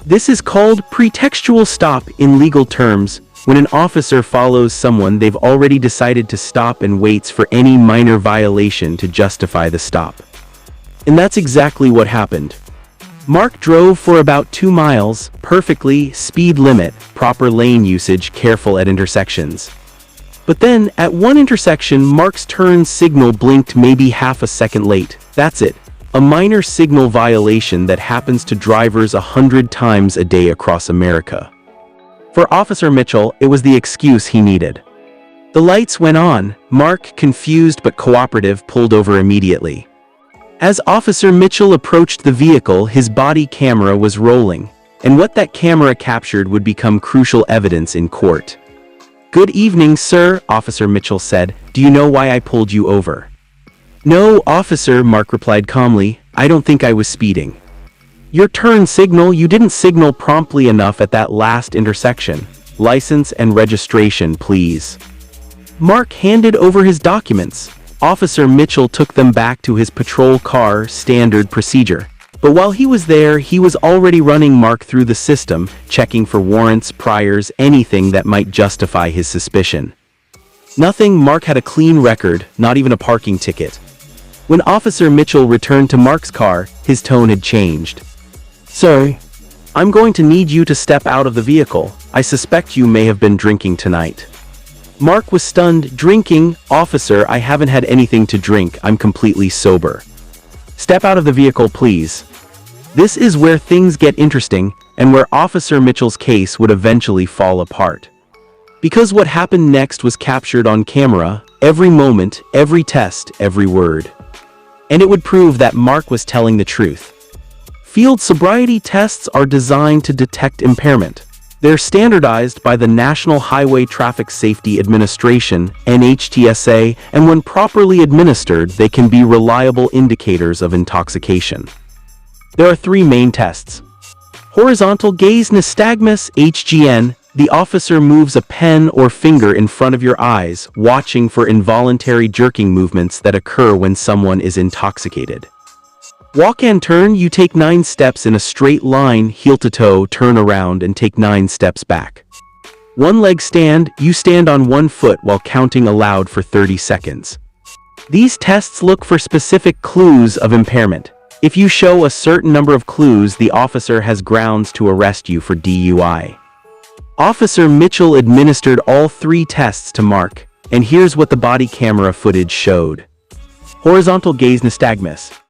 This is called pretextual stop in legal terms, when an officer follows someone they've already decided to stop and waits for any minor violation to justify the stop. And that's exactly what happened. Mark drove for about 2 miles, perfectly, speed limit, proper lane usage, careful at intersections. But then, at one intersection, Mark's turn signal blinked maybe half a second late. That's it. A minor signal violation that happens to drivers 100 times a day across America. For Officer Mitchell, it was the excuse he needed. The lights went on. Mark, confused but cooperative, pulled over immediately. As Officer Mitchell approached the vehicle, his body camera was rolling, and what that camera captured would become crucial evidence in court. "Good evening, sir," Officer Mitchell said. "Do you know why I pulled you over?" "No, officer," Mark replied calmly. "I don't think I was speeding." "Your turn signal, you didn't signal promptly enough at that last intersection. License and registration, please." Mark handed over his documents. Officer Mitchell took them back to his patrol car, standard procedure. But while he was there, he was already running Mark through the system, checking for warrants, priors, anything that might justify his suspicion. Nothing. Mark had a clean record, not even a parking ticket. When Officer Mitchell returned to Mark's car, his tone had changed. "Sir, I'm going to need you to step out of the vehicle. I suspect you may have been drinking tonight." Mark was stunned. "Drinking? Officer, I haven't had anything to drink. I'm completely sober." "Step out of the vehicle, please." This is where things get interesting, and where Officer Mitchell's case would eventually fall apart. Because what happened next was captured on camera, every moment, every test, every word. And it would prove that Mark was telling the truth. Field sobriety tests are designed to detect impairment. They're standardized by the National Highway Traffic Safety Administration, NHTSA, and when properly administered, they can be reliable indicators of intoxication. There are 3 main tests. Horizontal gaze nystagmus, HGN. The officer moves a pen or finger in front of your eyes, watching for involuntary jerking movements that occur when someone is intoxicated. Walk and turn. You take 9 steps in a straight line, heel to toe, turn around and take 9 steps back. One leg stand. You stand on one foot while counting aloud for 30 seconds. These tests look for specific clues of impairment. If you show a certain number of clues, the officer has grounds to arrest you for DUI. Officer Mitchell administered all 3 tests to Mark, and here's what the body camera footage showed. Horizontal gaze nystagmus.